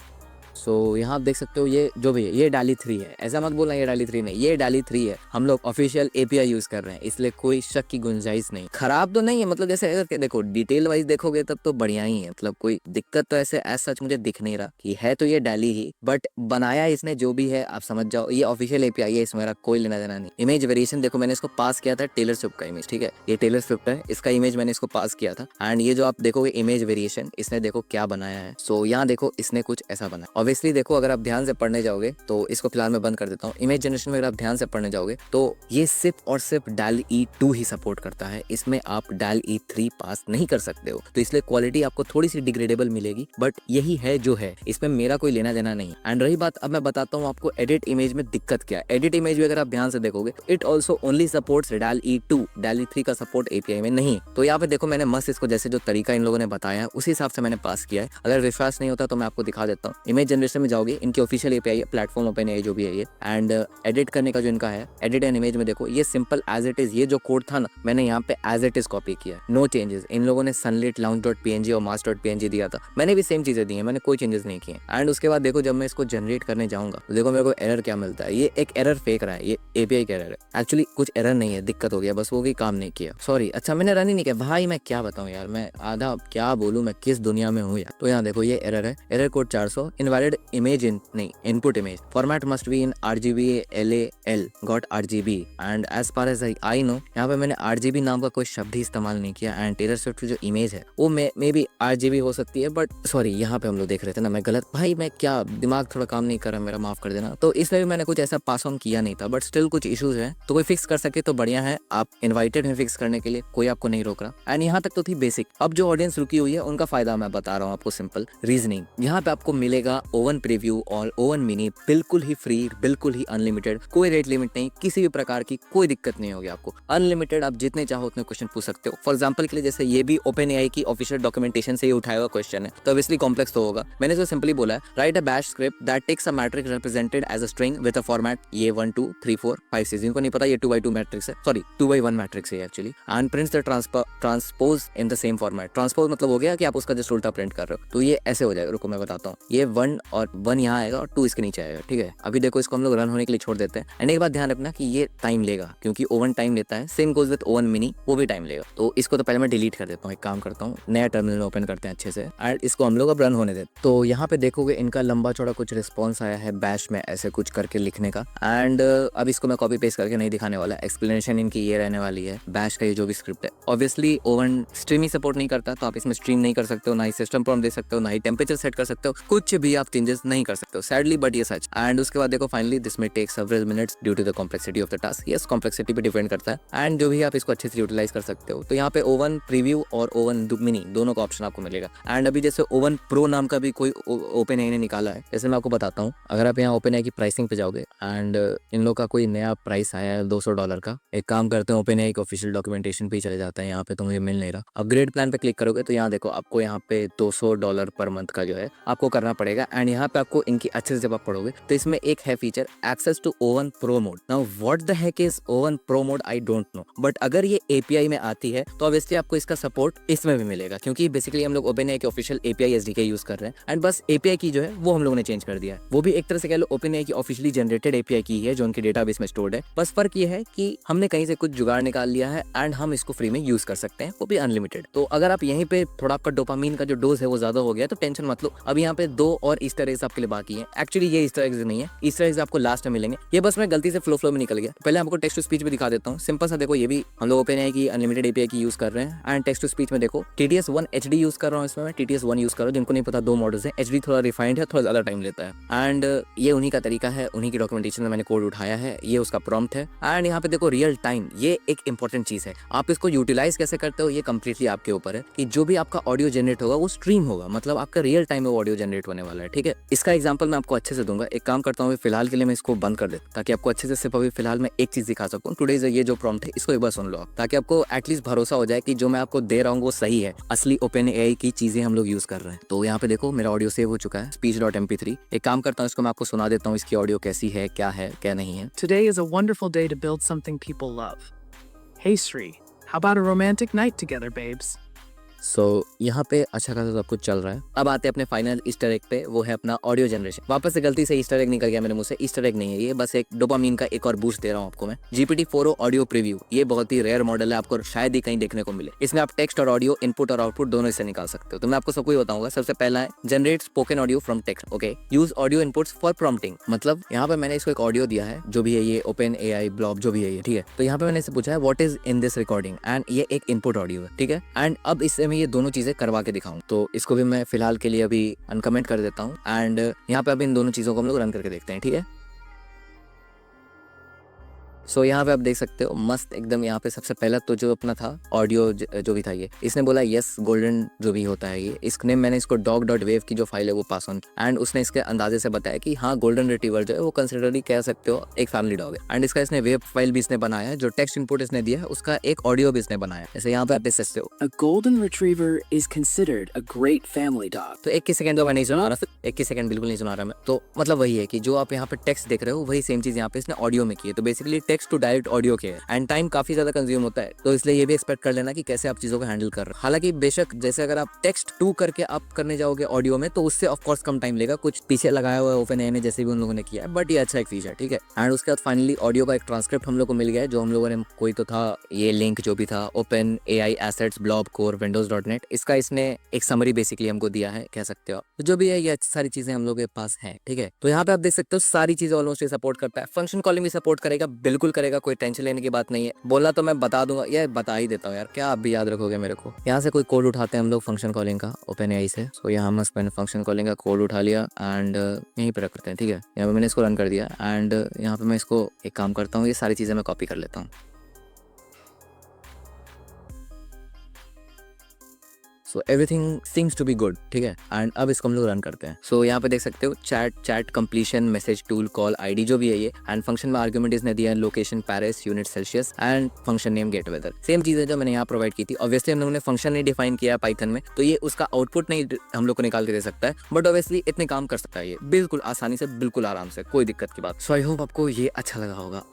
सो यहाँ आप देख सकते हो ये जो भी है ये DALL-E 3 है, ऐसा मत बोलना ये DALL-E 3 नहीं, ये DALL-E 3 है। हम लोग ऑफिशियल API यूज कर रहे हैं, इसलिए कोई शक की गुंजाइश नहीं। खराब तो नहीं है, मतलब जैसे अगर देखो डिटेल वाइज देखोगे तब तो बढ़िया ही है, मतलब कोई दिक्कत तो ऐसे एज सच मुझे दिख नहीं रहा कि है। तो ये DALL-E ही, बट बनाया इसने जो भी है आप समझ जाओ ये ऑफिशियल API है, इसमें मेरा कोई लेना देना नहीं। इमेज वेरिएशन देखो मैंने इसको पास किया था टेलर स्विफ्ट का इमेज, ठीक है, ये टेलर स्विफ्ट है, इसका इमेज मैंने इसको पास किया था। एंड ये जो आप देखोगे इमेज वेरिएशन इसने देखो क्या बनाया है। सो यहाँ देखो इसने कुछ ऐसा बनाया। ऑब्वियसली देखो अगर आप ध्यान से पढ़ने जाओगे तो इसको फिलहाल मैं बंद कर देता हूँ। इमेज जनरेशन में अगर आप ध्यान से पढ़ने जाओगे तो ये सिर्फ और सिर्फ DALL-E 2 ही सपोर्ट करता है, इसमें आप DALL-E 3 पास नहीं कर सकते हो। तो इसलिए क्वालिटी आपको थोड़ी सी डिग्रेडेबल मिलेगी, बट यही है जो है, इसमें मेरा कोई लेना देना नहीं। एंड रही बात, अब मैं बताता हूँ आपको एडिट इमेज में दिक्कत क्या है। एडिट इमेज भी अगर आप ध्यान से देखोगे it also only supports DALL-E 2, DALL-E 3 का सपोर्ट API में नहीं। तो यहाँ पे देखो मैंने मस्त इसको जैसे जो तरीका इन लोगों ने बताया है उसी हिसाब से मैंने पास किया है। अगर विश्वास नहीं होता तो मैं आपको दिखा देता हूँ। इमेज जनरेशन में जाओगे, इनकी ऑफिशियल API प्लेटफॉर्म OpenAI जो भी है ये, एंड एडिट करने का जो इनका है एडिट एन इमेज में देखो ये सिंपल एज इट इज, ये जो कोड था ना मैंने यहाँ पे एज इट इज कॉपी किया, नो चेंजेस। इन लोगों ने sunlit launch.png और mask.png दिया था, मैंने भी सेम चीजें दी हैं, मैंने कोई चेंजेस नहीं किए। एंड उसके बाद देखो जब मैं इसको जनरेट करने जाऊंगा तो देखो मेरे को एरर क्या मिलता है, ये एक एरर फेंक रहा है, ये API का एरर है। एक्चुअली कुछ एरर नहीं है, दिक्कत हो गया बस, वो भी काम नहीं किया, सॉरी। अच्छा मैंने रन ही नहीं किया भाई, मैं क्या बताऊं यार, मैं आधा क्या बोलूं, मैं किस दुनिया में हूँ यार। तो यहाँ देखो ये एरर है, एरर कोड 400, इनवैलिड इमेज नहीं input image, format must be in RGB LAL got RGB and as far as I know यहाँ पे मैंने RGB नाम का कोई शब्द ही इस्तेमाल नहीं किया। एंड टेलर स्विफ्ट की जो इमेज है वो मे बी RGB हो सकती है, बट सॉरी यहाँ पे हम लोग देख रहे थे ना, मैं गलत भाई, मैं क्या दिमाग थोड़ा काम नहीं कर रहा मेरा, माफ कर देना। तो इसमें भी मैंने कुछ ऐसा पास ऑन किया नहीं था, बट स्टिल कुछ इश्यूज है, तो कोई फिक्स कर सके तो बढ़िया है। आप इन्वाइटेड हैं फिक्स करने के लिए, कोई आपको नहीं रोक रहा। एंड यहाँ तक तो थी बेसिक। अब जो ऑडियंस रुकी हुई है उनका फायदा मैं बता रहा हूँ आपको, सिंपल रीजनिंग। यहाँ पे आपको मिलेगा ओवन प्रीव्यू और ओवन मिनी बिल्कुल ही फ्री, बिल्कुल ही अनलिमिटेड, कोई रेट लिमिट नहीं, किसी भी प्रकार की कोई दिक्कत नहीं होगी आपको। अनलिमिटेड आप जितने चाहो उतने क्वेश्चन पूछ सकते हो। फॉर एग्जांपल के लिए जैसे ये भी OpenAI की ऑफिशियल डॉक्यूमेंटेशन से ही उठाया हुआ क्वेश्चन है, तो ऑब्वियसली कॉम्प्लेक्स तो होगा। मैंने इसको सिंपली बोला है, write a bash script that takes a matrix represented as a string with a format ये 1 2 3 4 5 6, जिनको नहीं पता ये 2x2 मैट्रिक्स है, सॉरी 2x1 मैट्रिक्स है actually, and prints the transpose in the same format. Transpose मतलब हो गया कि आप उसका जस्ट उल्टा प्रिंट कर रहे हो, तो ये ऐसे हो जाएगा। रुको मैं बताता हूँ, ये 1 और 1 यहाँ आएगा और 2 इसके नीचे आएगा, ठीक है। अभी देखो इसको हम लोग रन होने के लिए छोड़ देते हैं। एंड एक बात ध्यान रखना कि ये टाइम लेगा, क्योंकि ओवन टाइम लेता है, same goes with oven mini, वो भी टाइम लेगा। तो इसको तो पहले मैं डिलीट कर देता हूँ, एक काम करता हूँ नया टर्मिनल ओपन करते हैं अच्छे से, एंड इसको हम लोग अब रन होने देते। तो यहाँ पे देखोगे इनका लंबा चौड़ा कुछ रिस्पॉन्स आया है बैश में ऐसे कुछ करके लिखने का। एंड अब इसको मैं कॉपी पेस्ट करके नहीं दिखाने वाला, एक्सप्लेनेशन इनकी ये रहने वाली है। बैश का ये जो भी स्क्रिप्ट है, ऑब्वियसली ओवन स्ट्रीम ही सपोर्ट नहीं करता, तो आप इसमें स्ट्रीम नहीं कर सकते हो, ना ही सिस्टम प्रॉम्प्ट दे सकते हो, ना ही टेम्परेचर सेट कर सकते हो, कुछ भी आप चेंजेस नहीं कर सकते हो, सैडली बट ये सच। एंड उसके बाद देखो finally this may take several minutes due to the complexity of the task. Yes, complexity पे डिपेंड करता है, एंड जो भी आप इसको अच्छे से यूटिलाइज कर सकते हो। तो यहाँ पे ओवन प्रीव्यू और ओवन मिनी दोनों का ऑप्शन आपको मिलेगा। एंड अभी जैसे ओवन प्रो नाम का भी कोई OpenAI ने निकाला है, जैसे मैं आपको बताता हूँ। अगर आप यहाँ OpenAI की प्राइसिंग पे जाओगे एंड इन लोग का कोई नया प्राइस आया है $200 का, एक काम करते हैं OpenAI के ऑफिशियल डॉक्यूमेंटेशन पे ही चले जाते हैं, यहाँ पे तो मुझे मिल नहीं रहा। अपग्रेड प्लान पे क्लिक करोगे तो यहाँ देखो आपको यहाँ पे $200 पर मंथ का जो है आपको करना पड़ेगा। एंड यहाँ पे आपको इनकी अच्छे से जब आप पढ़ोगे तो इसमें एक है feature access to O one pro mode. Now what the heck is O one pro mode, I don't know, but अगर ये API में आती है तो ऑब्वियसली आपको इसका सपोर्ट इसमें भी मिलेगा, क्योंकि बेसिकली हम लोग OpenAI के ऑफिशियल API SDK यूज कर रहे हैं। एंड बस API की जो है वो हम लोगों ने चेंज कर दिया है, वो भी एक तरह से कह लो OpenAI की ऑफिशियली जनरेटेड API की है जो उनके डेटाबेस में स्टोर्ड है। बस फर्क ये है कि हमने कहीं से कुछ जुगाड़ निकाल लिया है एंड हम इसको फ्री में यूज कर सकते हैं, वो भी अनलिमिटेड। तो अगर आप यहीं पे थोड़ा आपका डोपामीन का जो डोज है वो ज्यादा हो गया तो टेंशन मत लो, अब यहाँ पे 2 और ईस्टर एग्स आपके लिए बाकी है। एक्चुअली ये ईस्टर एग्स नहीं है, ईस्टर एग्स आपको लास्ट में मिलेंगे। ये बस मैं गलती से फ्लो में निकल गया। पहले आपको टेक्स्ट टू स्पीच भी दिखा देता हूँ। सिंपल सा देखो, ये भी हम लोग ओपन एआई की अनलिमिटेड एपीआई की यूज कर रहे हैं। एंड टेक्स्ट टू स्पीच में देखो TTS 1 HD यूज कर रहा हूँ। इसमें मैं TTS 1 यूज कर रहा हूँ। जिनको नहीं पता, 2 मॉडल्स हैं। HD थोड़ा रिफाइंड है, थोड़ा ज्यादा टाइम लेता है। एंड ये उन्हीं का तरीका है, उन्हीं की डॉक्यूमेंटेशन में मैंने कोड उठाया है। ये उसका प्रॉम्प्ट है। एंड यहाँ पे देखो रियल टाइम, ये एक इंपॉर्टेंट चीज है। आप इसको यूटिलाइज कैसे करते हो ये कंप्लीटली आपके ऊपर है, कि जो भी आपका ऑडियो जनरेट होगा वो स्ट्रीम होगा, मतलब आपका रियल टाइम में वो ऑडियो जनरेट होने वाला है। ठीक है, इसका एग्जांपल मैं आपको अच्छे से दूंगा। एक काम करता हूँ, फिलहाल के लिए मैं इसको बंद कर देता, ताकि आपको अच्छे से सिर्फ अभी फिलहाल मैं एक चीज दिखा सकूँ। टुडेज ये जो प्रॉम्प्ट है इसको एक बार सुन लो आप, ताकि आपको एटलीस्ट भरोसा हो जाए कि जो मैं आपको दे रहा हूँ वो सही है, असली ओपन एआई की चीजें हम लोग यूज कर रहे हैं। तो यहाँ पे देखो मेरा ऑडियो सेव हो चुका है, speech.mp3। एक काम करता हूँ, इसको मैं आपको सुना देता हूँ, इसकी ऑडियो कैसी है, क्या नहीं है। Today is a wonderful day to build something people love. Hey Sri, how about a romantic night together, babes? सो यहाँ पे अच्छा खासा सब कुछ चल रहा है। अब आते हैं अपने फाइनल ईस्टर एग पे, वो है अपना ऑडियो जनरेशन। वापस से गलती से ईस्टर एग निकल गया मेरे मुंह से। ईस्टर एग नहीं है ये, बस एक डोपामीन का एक और बूस्ट दे रहा हूँ आपको मैं। GPT-4o ऑडियो प्रीव्यू, ये बहुत ही रेयर मॉडल है, आपको शायद ही कहीं देखने को मिले। इसमें आप टेक्स्ट और ऑडियो इनपुट और आउटपुट दोनों से निकाल सकते हो। तो मैं आपको सब कुछ बताऊंगा। सबसे पहला है generate spoken audio from text. Okay, use audio inputs for prompting. मतलब यहाँ पे मैंने इसको एक ऑडियो दिया है, जो भी है ये ओपन एआई ब्लॉब जो भी है ये, ठीक है। तो यहाँ पे मैंने इससे पूछा है what is in this recording, and ये एक इनपुट ऑडियो है, ठीक है। एंड अब इससे मैं ये दोनों चीजें करवा के दिखाऊं, तो इसको भी मैं फिलहाल के लिए अभी अनकमेंट कर देता हूं। एंड यहाँ पे अभी इन दोनों चीजों को हम लोग रन करके देखते हैं, ठीक है। सो यहाँ पे आप देख सकते हो मस्त एकदम। यहाँ पे सबसे पहला तो जो अपना था ऑडियो जो भी था, ये इसने बोला यस गोल्डन जो भी होता है ये। इसने मैंने इसको dog.wave की जो फाइल है वो पास ऑन, एंड उसने इसके अंदाजे से बताया कि हाँ गोल्डन रिट्रीवर जो है वो कंसिडरली कह सकते हो एक फैमिली डॉग है। एंड इसका इसने वेब फाइल भी इसने बनाया है, जो टेक्स्ट इनपुट इसने दिया है उसका एक ऑडियो भी इसने बनाया है। जैसे यहाँ पे आप देख सकते हो A golden retriever is considered a great family dog. तो 21 सेकंड तो मैं नहीं सुना रहा, 21 सेकंड बिल्कुल नहीं सुना रहा मैं। तो मतलब वही है कि जो आप यहाँ पे टेक्स्ट देख रहे हो वही सेम चीज यहाँ पे इसने ऑडियो में की है। तो basically text to direct audio के है। एंड टाइम काफी ज्यादा कंज्यूम होता है, तो इसलिए ये भी एक्सपेक्ट कर लेना कि कैसे आप चीजों को हैंडल कर रहे हो। हालांकि बेशक जैसे अगर आप टेक्स्ट टू करके आप करने जाओगे ऑडियो में, तो उससे ऑफ कोर्स कम टाइम लेगा, कुछ पीछे लगाया हुआ है ओपन एआई ने जैसे भी उन लोगों ने किया है, बट ये अच्छा एक फीचर, ठीक है। एंड उसके बाद फाइनली ऑडियो का एक ट्रांसक्रिप्ट हम लोग को मिल गया है, जो हम लोगों ने कोई तो था ये लिंक जो भी था OpenAI assets blob core windows, इसका इसने एक समरी बेसिकली हमको दिया है, कह सकते हो। तो जो भी है ये सारी चीजें हम लोग के पास है, ठीक है। तो यहाँ पे आप देख सकते हो सारी चीजें ऑलमोस्ट सपोर्ट करता है। फंक्शन कॉलिंग भी सपोर्ट करेगा, बिल्कुल करेगा, कोई टेंशन लेने की बात नहीं है। बोला तो मैं बता दूंगा, ये बता ही देता हूँ यार, क्या आप भी याद रखोगे मेरे को। यहाँ से कोई कोड उठाते हैं हम लोग फंक्शन कॉलिंग का ओपन एआई से। सो यहाँ मैंने फंक्शन कॉलिंग का कोड उठा लिया एंड यहीं पे रखते हैं, ठीक है। यहाँ पे मैंने इसको रन कर दिया एंड यहाँ पे मैं इसको एक काम करता हूँ, ये सारी चीजें मैं कॉपी कर लेता हूँ। So everything seems to be good, ठीक है। एंड अब इसको हम लोग रन करते हैं। सो यहाँ पे देख सकते हो chat completion message tool call ID जो भी है ये। एंड फंक्शन में आर्गुमेंट इसने दिया है location Paris unit Celsius and function name get weather. Same चीज़ है जो मैंने यहाँ प्रोवाइड की थी। ऑब्वियसली हम लोगों ने फंक्शन नहीं डिफाइन किया है पाइथन में, तो ये उसका आउटपुट नहीं हम लोग को निकाल के दे सकता है, बट ऑब्वियसली इतने काम कर सकता है ये बिल्कुल आसानी से, बिल्कुल आराम से, कोई दिक्कत की बात। सो आई होप आपको ये अच्छा लगा होगा।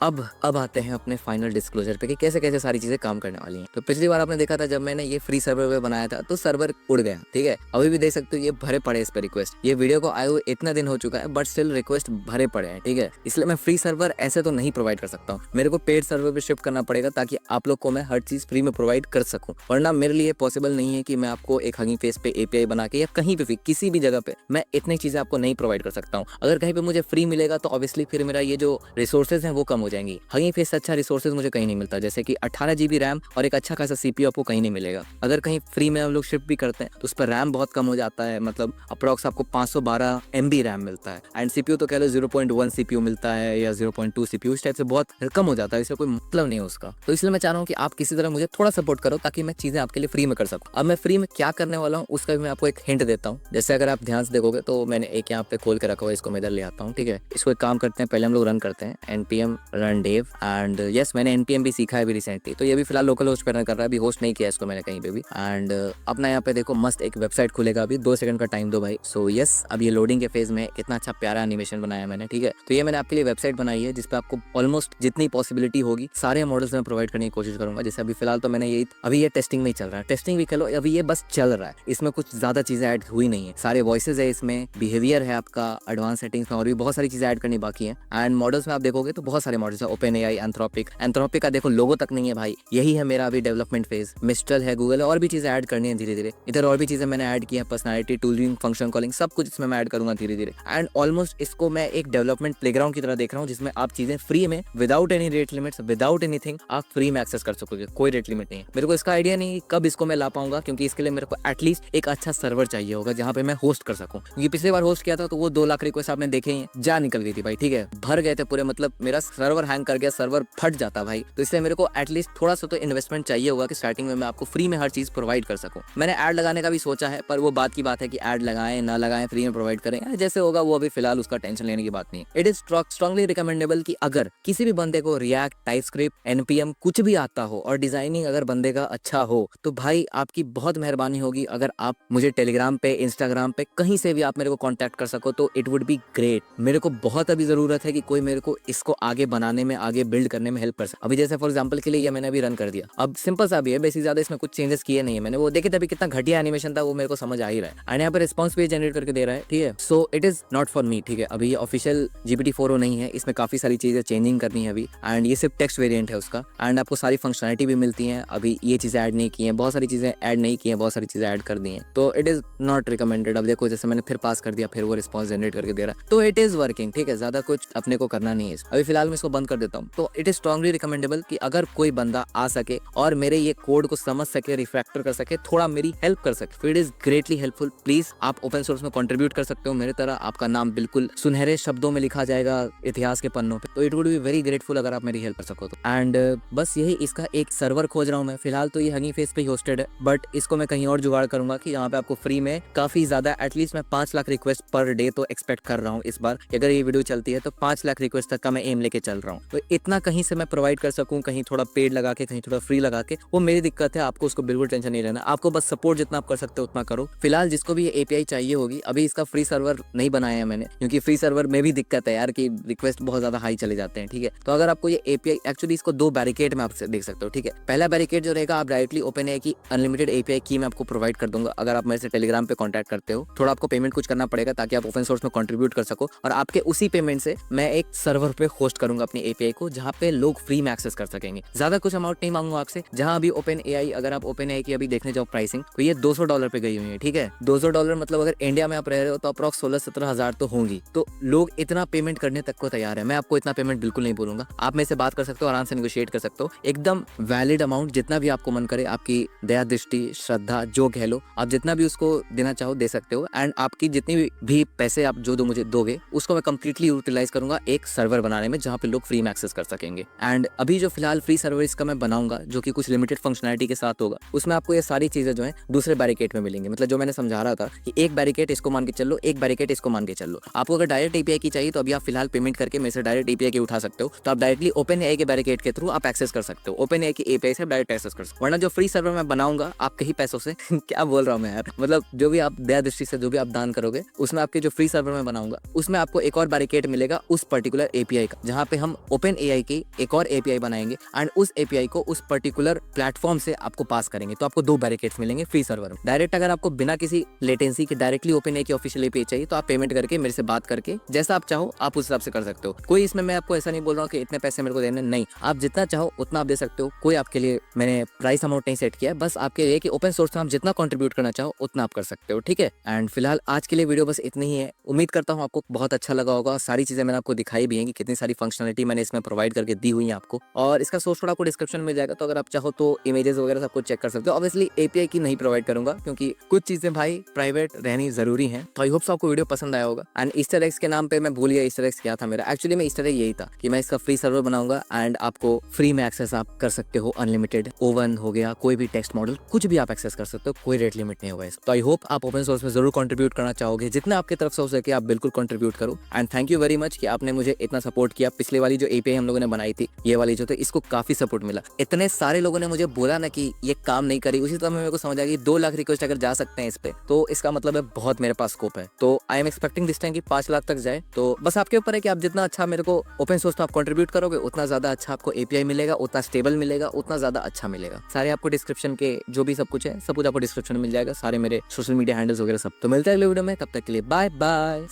अब आते हैं अपने फाइनल डिस्क्लोजर पे कि कैसे कैसे सारी चीजें काम करने वाली हैं। तो पिछली बार आपने देखा था जब मैंने ये फ्री सर्वर पे बनाया था तो सर्वर उड़ गया, ठीक है। अभी भी देख सकते हो ये भरे पड़े इस पे रिक्वेस्ट। ये वीडियो को आए हुए इतना दिन हो चुका है बट स्टिल रिक्वेस्ट भरे पड़े हैं, ठीक है। इसलिए मैं फ्री सर्वर ऐसे तो नहीं प्रोवाइड कर सकता हूँ, मेरे को पेड सर्वर पे शिफ्ट करना पड़ेगा ताकि आप लोग को मैं हर चीज फ्री में प्रोवाइड कर सकूं। वरना मेरे लिए पॉसिबल नहीं है कि मैं आपको एक हगिंग फेस पे एपीआई बना के या कहीं पे भी किसी भी जगह पे मैं इतनी चीजें आपको नहीं प्रोवाइड कर सकता हूँ। अगर कहीं पे मुझे फ्री मिलेगा तो ऑब्वियसली फिर मेरा ये जो रिसोर्सेज हैं वो कम हो जाएंगी। हगिंग फेस से अच्छा रिसोर्सेज मुझे कहीं नहीं मिलता, जैसे कि 18 GB रैम और एक अच्छा खासा सीपीयू आपको कहीं नहीं मिलेगा। अगर कहीं फ्री में हम लोग शिफ्ट भी करते हैं तो उस पर रैम बहुत कम हो जाता है, मतलब अप्रॉक्स आपको 512 MB रैम मिलता है। एंड सीपीयू तो कह लो 0.1 सीपीयू मिलता है या 0.2 सीपीयू, इस टाइप से बहुत कम हो जाता है, इससे कोई मतलब नहीं है उसका। तो इसलिए मैं चाह रहा हूँ कि आप किसी तरह मुझे थोड़ा सपोर्ट करो ताकि मैं चीजें आपके लिए फ्री में कर सकूँ। अब मैं फ्री में क्या करने वाला हूँ उसका भी मैं आपको एक हिंट देता हूँ। जैसे अगर आप ध्यान से देखोगे तो मैंने एक यहाँ पे खोल के रखा हुआ है, इसको मैं इधर ले आता हूँ, ठीक है। इसको एक काम करते हैं, पहले हम लोग रन करते हैं npm run dev and yes मैंने npm भी सीखा है अभी रिसेंटली, तो ये भी फिलहाल लोकल होस्ट पर रन कर रहा है, अभी होस्ट नहीं किया इसको मैंने कहीं पे भी। एंड अपना यहाँ पे देखो मस्त एक वेबसाइट खुलेगा, अभी 2 सेकंड का टाइम दो भाई। सो यस अब ये लोडिंग के फेज में कितना अच्छा प्यारा एनिमेशन बनाया मैंने, ठीक है। तो ये मैंने आपके लिए वेबसाइट बनाई है जिसपे आपको ऑलमोस्ट जितनी पॉसिबिलिटी होगी सारे मॉडल्स में प्रोवाइड करने की कोशिश करूंगा। जैसे अभी फिलहाल तो मैंने यही, अभी ये टेस्टिंग में ही चल रहा है, टेस्टिंग भी करो, अभी ये बस चल रहा है, इसमें कुछ ज्यादा चीजें ऐड हुई नहीं है। सारे वॉइसेज है इसमें, बिहेवियर है आपका, एडवांस सेटिंग्स में और भी बहुत सारी चीजें ऐड करनी बाकी है। एंड मॉडल्स में आप देखोगे तो बहुत सारे मॉडल्स है, ओपन एआई, एंथ्रोपिक का देखो लोगो तक नहीं है भाई, यही है मेरा अभी डेवलपमेंट फेज। मिस्ट्रल है, गूगल है, और भी चीजें ऐड करनी है धीरे धीरे धीरे। इधर और भी चीजें मैंने ऐड की है, पर्सनालिटी, टूलिंग, फंक्शन कॉलिंग, सब कुछ इसमें मैं ऐड करूंगा धीरे धीरे। एंड ऑलमोस्ट इसको मैं एक डेवलपमेंट प्लेग्राउंड की तरह देख रहा हूँ, जिसमें आप चीजें फ्री में, without any rate limits, without anything, आप फ्री में एक्सेस कर सकोगे, कोई रेट लिमिट नहीं है। मेरे को इसका आइडिया नहीं कब इसको मैं ला पाऊंगा, क्योंकि इसके लिए मेरे को एटलीस्ट एक अच्छा सर्वर चाहिए होगा जहाँ पे मैं होस्ट कर सकूं। क्योंकि पिछली बार होस्ट किया था तो वो 2 लाख रिक्वेस्ट आपने देखे ही, जा निकल गई थी भाई, ठीक है, भर गए थे पूरे, मतलब मेरा सर्वर हैंग कर गया, सर्वर फट जाता भाई। तो इसलिए मेरे को एटलीस्ट थोड़ा सा तो इन्वेस्टमेंट चाहिए होगा कि स्टार्टिंग में मैं आपको फ्री में हर चीज प्रोवाइड कर सकूं। मैंने ऐड लगाने का भी सोचा है, पर वो बात की बात है कि ऐड लगाएं ना लगाएं, फ्री में प्रोवाइड करें, जैसे होगा वो अभी फिलहाल उसका टेंशन लेने की बात नहीं है। इट इज स्ट्रांगली रिकमेंडेबल कि अगर किसी भी बंदे को रिएक्ट, टाइपस्क्रिप्ट, एनपीएम कुछ भी आता हो और डिजाइनिंग अगर बंदे का अच्छा हो, तो भाई आपकी बहुत मेहरबानी होगी अगर आप मुझे टेलीग्राम पे, इंस्टाग्राम पे, कहीं से भी आप मेरे को कांटेक्ट कर सको तो इट वुड बी ग्रेट। मेरे को बहुत अभी जरूरत है कि कोई मेरे को इसको आगे बनाने में, आगे बिल्ड करने में हेल्प कर सके। अभी जैसे फॉर एग्जांपल के लिए ये मैंने अभी रन कर दिया, अब सिंपल सा भी है, बेसिक ज्यादा इसमें कुछ चेंजेस किए नहीं है मैंने, वो देखे तभी कितना घटिया एनिमेशन था वो मेरे को समझ आ ही रहा है। एंड यहाँ पे रिस्पॉन्स भी जनरेट करके दे रहा है, ठीक है। So it is not for me, ठीक है। अभी ये ऑफिशियल GPT-4o नहीं है, इसमें काफी सारी चीजें चेंजिंग करनी है अभी, एंड ये सिर्फ टेक्स्ट वेरिएंट है उसका। एंड आपको सारी फंक्शनलिटी भी मिलती है, अभी ये चीजें ऐड नहीं की है, बहुत सारी चीजें ऐड नहीं की है, बहुत सारी चीजें ऐड कर दी है, तो इट इज नॉट रिकमेंडेड। अब देखो जैसे मैंने फिर पास कर दिया, फिर वो रिस्पॉन्स जनरेट करके दे रहा है, तो इट इज वर्किंग, ठीक है, ज्यादा कुछ अपने को करना नहीं है। अभी फिलहाल मैं इसको बंद कर देता हूँ। तो इट इज स्ट्रांगली रिकमेंडेबल कि अगर कोई बंदा आ सके और मेरे ये कोड को समझ सके, रिफैक्टर कर सके, थोड़ा मेरी हेल्प कर सके, तो it is greatly helpful. Please आप ओपन सोर्स में कंट्रीब्यूट कर सकते हो मेरे तरह, आपका नाम बिल्कुल सुनहरे शब्दों में लिखा जाएगा इतिहास के पन्नों पे, तो it would be very grateful अगर आप मेरी हेल्प कर सको तो। एंड बस यही इसका एक सर्वर खोज रहा हूँ मैं। फिलहाल तो ये हनी फेस पे होस्टेड है, बट इसको मैं कहीं और जुगाड़ करूंगा कि यहाँ पे आपको फ्री में काफी ज्यादा, एटलीस्ट मैं 5 लाख रिक्वेस्ट पर डे तो एक्सपेक्ट कर रहा हूँ इस बार। अगर ये वीडियो चलती है तो 5 लाख रिक्वेस्ट तक का मैं एम लेके चल रहा हूँ, तो इतना कहीं से मैं प्रोवाइड कर सकूँ, कहीं थोड़ा पेड लगा के, कहीं थोड़ा फ्री लगा के, वो मेरी दिक्कत है। आपको उसको बिल्कुल टेंशन नहीं लेना, आपको बस सपोर्ट जितना आप कर सकते हो उतना करो। फिलहाल जिसको भी ये एपीआई चाहिए होगी, अभी इसका फ्री सर्वर नहीं बनाया है मैंने, क्योंकि फ्री सर्वर में भी दिक्कत है यार कि रिक्वेस्ट बहुत ज्यादा हाई चले जाते हैं, ठीक है। तो अगर आपको ये एपीआई, एक्चुअली इसको 2 बैरिकेड में आप देख सकते हो, ठीक है। पहला बैरिकेड जो रहेगा, आप डायरेक्टली ओपनएआई की अनलिमिटेड एपीआई की मैं आपको प्रोवाइड कर दूंगा अगर आप मेरे से टेलीग्राम पे कांटेक्ट करते हो। थोड़ा आपको पेमेंट कुछ करना पड़ेगा ताकि आप ओपन सोर्स में कंट्रीब्यूट कर सको, और आपके उसी पेमेंट से मैं एक सर्वर पे होस्ट करूंगा अपनी एपीआई को, जहां पे लोग फ्री में एक्सेस कर सकेंगे। ज्यादा कुछ अमाउंट नहीं मांगूंगा आपसे। जहां अभी ओपनएआई, अगर आप ओपनएआई की अभी देखने जाओ प्राइसिंग, तो ये $200 पे गई हुई है, ठीक है। $200 मतलब अगर इंडिया में आप रह रहे हो तो अप्रॉक्स 16-17 हजार तो होंगी। तो लोग इतना पेमेंट करने तक को तैयार है। मैं आपको इतना पेमेंट बिल्कुल नहीं बोलूंगा, आप मेरे से बात कर सकते हो, आराम से नेगोशिएट कर सकते हो, एकदम वैलिड अमाउंट, जितना भी आपको मन करे, आपकी दया दृष्टि, श्रद्धा, जो कह लो, आप जितना भी उसको देना चाहो दे सकते हो। एंड आपकी जितनी भी पैसे आप जो मुझे दोगे, उसको मैं कंप्लीटली यूटिलाइज करूंगा एक सर्वर बनाने में, जहां पे लोग फ्री में एक्सेस कर सकेंगे। एंड अभी जो फिलहाल फ्री सर्वर इसका मैं बनाऊंगा, जो कि कुछ लिमिटेड फंक्शनलिटी के साथ होगा, उसमें आपको ये सारी चीजें जो है दूसरे बैरिकेड में मिलेंगी। मतलब जो मैंने समझा रहा था कि एक बैरिकेड इसको मान के चलो, एक बैरिकेड इसको मान के चलो। आपको अगर डायरेक्ट एपीआई की चाहिए तो अभी आप फिलहाल पेमेंट करके मेरे से डायरेक्ट एपीआई की उठा सकते हो, तो आप डायरेक्टली ओपनएआई के बैरिकेड के थ्रू आप एक्सेस कर सकते हो, ओपनएआई की एपीआई से डायरेक्ट एक्सेस कर सकते हो। वरना जो फ्री सर्वर मैं बनाऊंगा आपके ही पैसों से क्या बोल रहा हूँ मैं यार, मतलब जो भी आप दया दृष्टि से जो भी आप दान करोगे, उसमें आपके जो फ्री सर्वर में बनाऊंगा, उसमें आपको एक और बैरिकेड मिलेगा उस पर्टिकुलर एपीआई का, जहां पे हम ओपनएआई की एक और एपीआई बनाएंगे एंड उस एपीआई को उस पर्टिकुलर प्लेटफॉर्म से आपको पास करेंगे। तो आपको 2 बैरिकेड्स मिलेंगे फ्री सर्वर में। डायरेक्ट अगर आपको बिना किसी लेटेंसी के डायरेक्टली ओपनएआई की ऑफिशियल एपीआई चाहिए, तो आप पेमेंट करके मेरे से बात करके जैसा आप चाहो आप उस हिसाब से कर सकते हो। कोई इसमें मैं आपको ऐसा नहीं बोल रहा हूँ कि इतने पैसे मेरे को देने, नहीं, आप जितना चाहो उतना आप दे सकते हो। कोई आपके लिए मैंने प्राइस अमाउंट नहीं सेट किया है, बस आपके लिए कि ओपन सोर्स में आप जितना कंट्रीब्यूट करना चाहो उतना आप कर सकते हो, ठीक है। एंड फिलहाल आज के लिए वीडियो बस इतनी ही है। उम्मीद करता हूँ आपको बहुत अच्छा लगा होगा। सारी चीजें मैंने आपको दिखाई भी है कि कितनी सारी फंक्शनलिटी मैंने इसमें प्रोवाइड करके दी हुई है आपको, और इसका सोर्स कोड आपको डिस्क्रिप्शन में मिल जाएगा, तो अगर आप चाहो तो इमेजेस वगैरह सब कुछ चेक कर सकते हो। ऑब्वियसली एपीआई की नहीं प्रोवाइड करूंगा क्योंकि कुछ चीजें भाई प्राइवेट रहनी जरूरी है। तो आई होप आपको वीडियो पसंद आया होगा। एंड ईस्टर एग्स के नाम पे मैं भूल गया ईस्टर एग्स क्या था मेरा। एक्चुअली मैं ईस्टर एग यही था कि मैं इसका फ्री सर्वर बनाऊंगा एंड आपको फ्री में एक्सेस आप कर सकते हो, अनलिमिटेड ओवन हो गया, कोई भी टेक्स्ट मॉडल, कुछ भी आप एक्सेस कर सकते हो, कोई रेट लिमिट नहीं होगा। तो आई होप आप ओपन सोर्स में जरूर कंट्रीब्यूट करना चाहोगे, जितना आपकी तरफ से हो सके आप बिल्कुल कंट्रीब्यूट करो। And thank you very much कि आपने मुझे इतना सपोर्ट किया। पिछले वाली जो एपीआई हम लोगों ने बनाई थी, ये वाली जो थी, इसको काफी सपोर्ट मिला। इतने सारे लोगों ने मुझे बोला ना कि ये काम नहीं करी, उसी तरह मेरे को समझ आ गई 2 लाख रिक्वेस्ट अगर जा सकते हैं इस पे, तो इसका मतलब है बहुत मेरे पास स्कोप है। तो I am expecting this time कि 5 लाख तक जाए। तो बस आपके ऊपर है कि आप जितना अच्छा मेरे को ओपन सोर्स में आप कंट्रीब्यूट करोगे, उतना ज्यादा अच्छा आपको एपीआई मिलेगा, उतना स्टेबल मिलेगा, उतना ज्यादा अच्छा मिलेगा। सारे आपको डिस्क्रिप्शन के जो भी सब कुछ है, सब कुछ आपको डिस्क्रिप्शन में मिल जाएगा, सारे मेरे सोशल मीडिया हैंडल्स वगैरह सब। तो मिलते हैं अगले वीडियो में, तब तक के लिए बाय बाय।